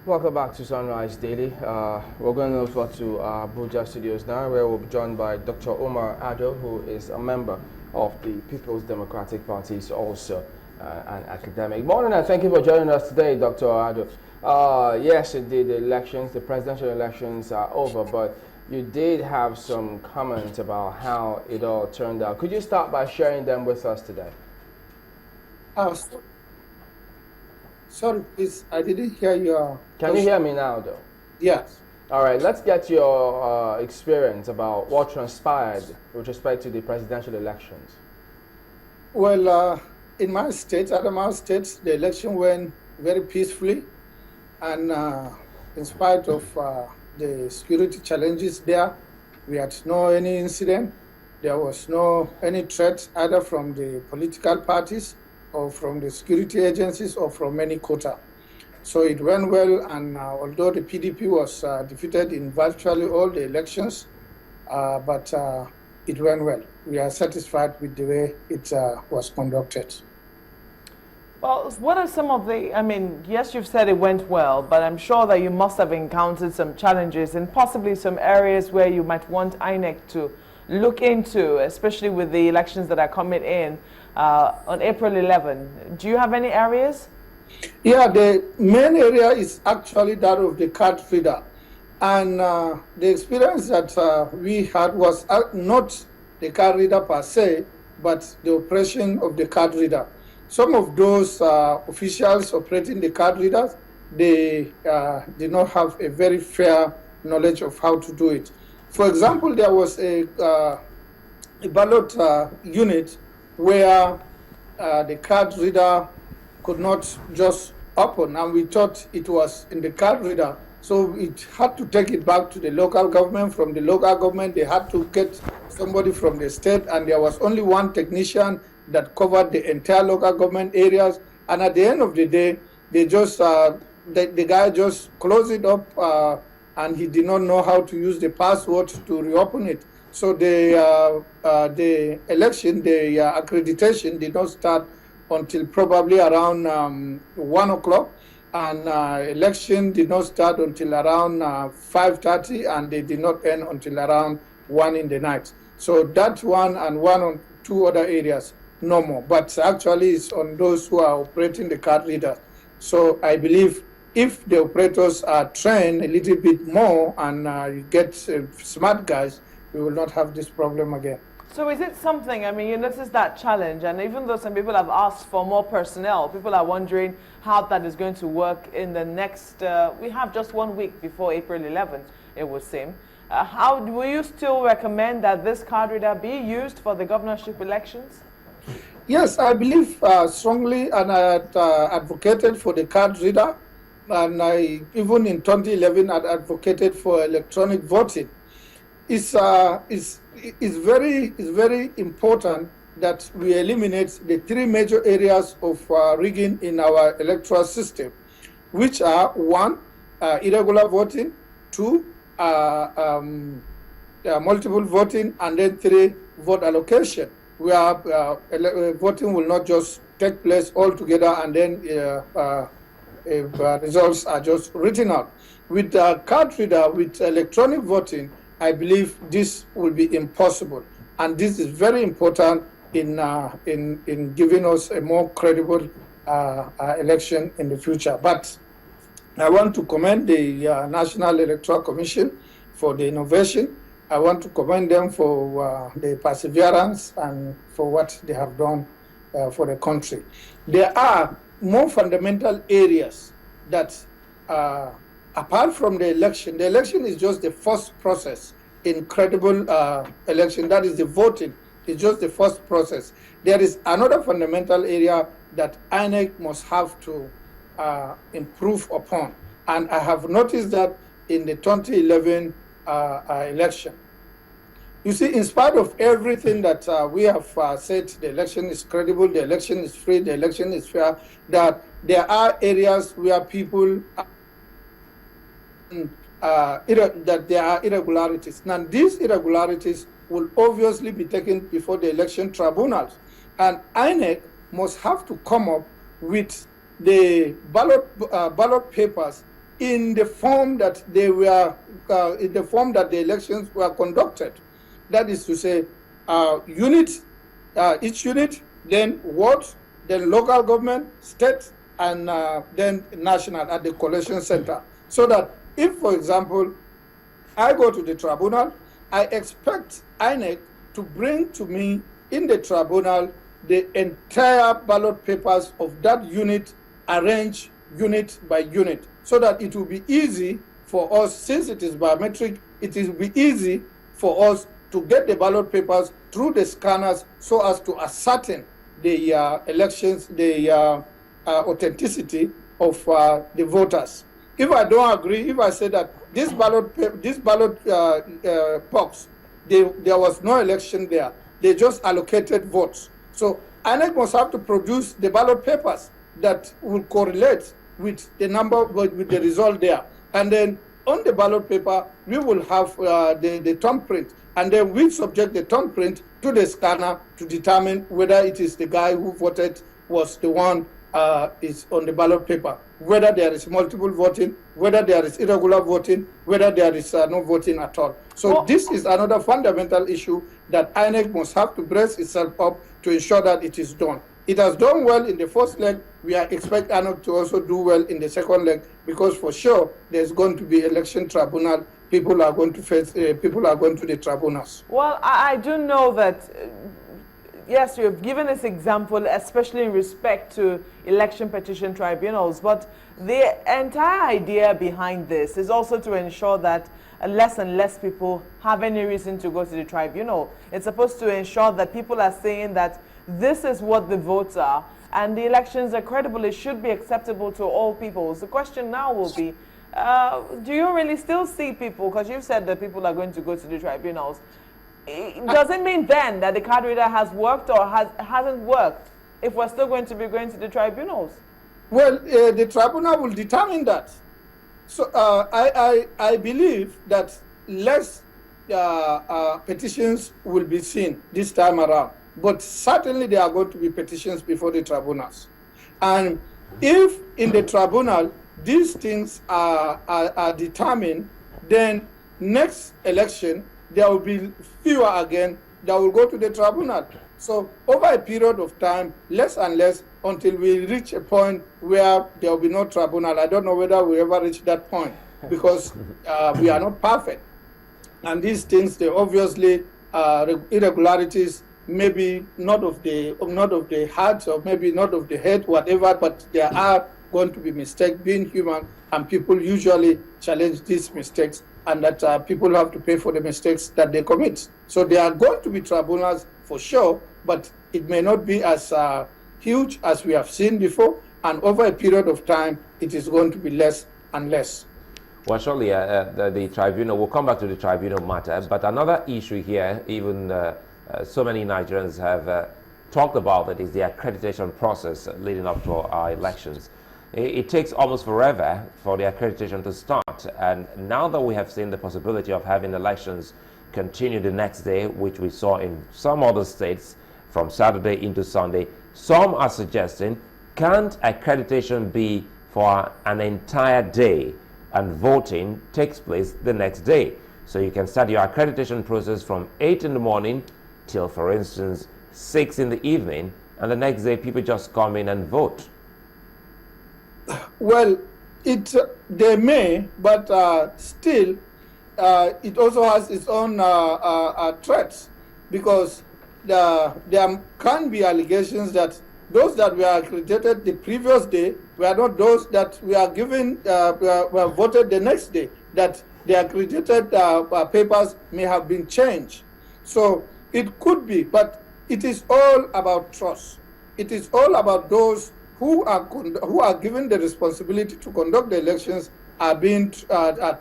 Welcome back to Sunrise Daily. We're going over to Abuja studios now, where we'll be joined by Dr. Umar Ardo, who is a member of the People's Democratic Party, is also an academic. Morning, and thank you for joining us today, Dr. Ardo. Yes, indeed, the presidential elections are over, but you did have some comments about how it all turned out. Could you start by sharing them with us today? Sorry, please, I didn't hear your Can you hear me now, though? Yes. All right, let's get your experience about what transpired with respect to the presidential elections. Well, in my state, Adamawa State, the election went very peacefully, and in spite of the security challenges there, we had no any incident. There was no any threat either from the political parties or from the security agencies or from any quota. So it went well, and although the PDP was defeated in virtually all the elections, but it went well. We are satisfied with the way it was conducted. Well, what are some of yes, you've said it went well, but I'm sure that you must have encountered some challenges and possibly some areas where you might want INEC to look into, especially with the elections that are coming in on April 11. Do you have any areas? Yeah, the main area is actually that of the card reader. And the experience that we had was not the card reader per se, but the operation of the card reader. Some of those officials operating the card readers, they did not have a very fair knowledge of how to do it. For example, there was a ballot unit where the card reader could not just open, and we thought it was in the card reader. So it had to take it back to the local government. From the local government, they had to get somebody from the state, and there was only one technician that covered the entire local government areas. And at the end of the day, they just the guy just closed it up, and he did not know how to use the password to reopen it. So the election, the accreditation did not start until probably around 1 o'clock, and election did not start until around 5:30, and they did not end until around 1 in the night. So that one and one or two other areas, no more. But actually, it's on those who are operating the card readers. So I believe if the operators are trained a little bit more and you get smart guys, we will not have this problem again. So is it something, you notice that challenge, and even though some people have asked for more personnel, people are wondering how that is going to work in the next, we have just 1 week before April 11th, it would seem. Will you still recommend that this card reader be used for the governorship elections? Yes, I believe strongly, and I had advocated for the card reader, and I, even in 2011, had advocated for electronic voting. It's very important that we eliminate the three major areas of rigging in our electoral system, which are one, irregular voting, two, multiple voting, and then three, vote allocation, where voting will not just take place all together and then results are just written out. With card reader, with electronic voting, I believe this will be impossible, and this is very important in giving us a more credible election in the future. But I want to commend the National Electoral Commission for the innovation. I want to commend them for the perseverance and for what they have done for the country. There are more fundamental areas that apart from the election is just the first process in credible election. That is the voting. It's just the first process. There is another fundamental area that INEC must have to improve upon. And I have noticed that in the 2011 election. You see, in spite of everything that we have said, the election is credible, the election is free, the election is fair, that there are areas where people that there are irregularities. Now, these irregularities will obviously be taken before the election tribunals. And INEC must have to come up with the ballot papers in the form that they were, in the form that the elections were conducted. That is to say, each unit, then wards, then local government, state, and then national at the collection center. So that if, for example, I go to the tribunal, I expect INEC to bring to me in the tribunal the entire ballot papers of that unit, arranged unit by unit, so that it will be easy for us, since it is biometric, it will be easy for us to get the ballot papers through the scanners so as to ascertain the elections, the authenticity of the voters. If I don't agree, if I say that this ballot box, there was no election there, they just allocated votes. So INEC must have to produce the ballot papers that will correlate with the number, with the result there. And then on the ballot paper, we will have the thumbprint. And then we subject the thumbprint to the scanner to determine whether it is the guy who voted was the one is on the ballot paper, whether there is multiple voting, whether there is irregular voting, whether there is no voting at all. So this is another fundamental issue that INEC must have to brace itself up to ensure that it is done. It has done well in the first leg. We expect INEC to also do well in the second leg, because for sure there's going to be election tribunal. People are going to face. People are going to the tribunals. Well, I do know that. Yes, you have given this example, especially in respect to election petition tribunals, but the entire idea behind this is also to ensure that less and less people have any reason to go to the tribunal. It's supposed to ensure that people are saying that this is what the votes are, and the elections are credible. It should be acceptable to all people. So the question now will be, do you really still see people, because you've said that people are going to go to the tribunals, does it mean then that the card reader has worked or hasn't worked if we're still going to be going to the tribunals? Well, the tribunal will determine that. So I believe that less petitions will be seen this time around, but certainly there are going to be petitions before the tribunals. And if in the tribunal these things are determined, then next election there will be fewer again that will go to the tribunal. So over a period of time, less and less, until we reach a point where there will be no tribunal. I don't know whether we ever reach that point, because we are not perfect. And these things, they obviously irregularities, maybe not of the heart, or maybe not of the head, whatever, but there are going to be mistakes, being human, and people usually challenge these mistakes, and that people have to pay for the mistakes that they commit. So there are going to be tribunals for sure, but it may not be as huge as we have seen before, and over a period of time, it is going to be less and less. Well, surely the tribunal, we'll come back to the tribunal matter, but another issue here, even so many Nigerians have talked about it, is the accreditation process leading up to our elections. It takes almost forever for the accreditation to start, and now that we have seen the possibility of having elections continue the next day, which we saw in some other states from Saturday into Sunday, some are suggesting, can't accreditation be for an entire day and voting takes place the next day? So you can start your accreditation process from 8 in the morning till, for instance, 6 in the evening, and the next day people just come in and vote. Well, they may, but still, it also has its own threats, because there can be allegations that those that were accredited the previous day were not those that we are given, were voted the next day, that the accredited papers may have been changed. So it could be, but it is all about trust. It is all about those who are given the responsibility to conduct the elections are being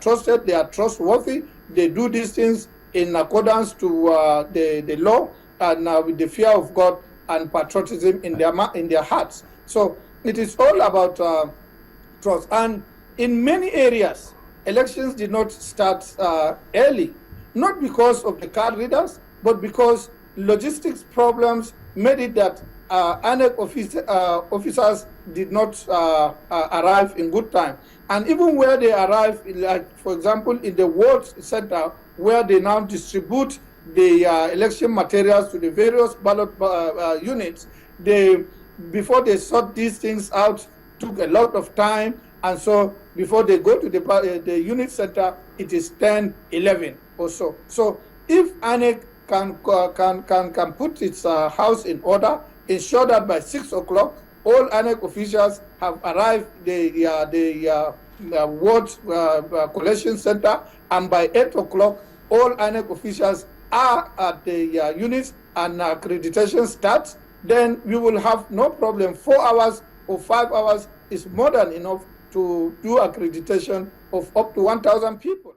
trusted, they are trustworthy, they do these things in accordance to the law, and with the fear of God and patriotism in their hearts. So it is all about trust. And in many areas, elections did not start early, not because of the card readers, but because logistics problems made it that INEC officers did not arrive in good time. And even where they arrive, like for example, in the ward center, where they now distribute the election materials to the various ballot units, before they sort these things out, took a lot of time. And so before they go to the unit center, it is 10, 11 or so. So if INEC can put its house in order, ensure that by 6 o'clock, all INEC officials have arrived the ward collection center, and by 8 o'clock, all INEC officials are at the units and accreditation starts, then we will have no problem. 4 hours or 5 hours is more than enough to do accreditation of up to 1,000 people.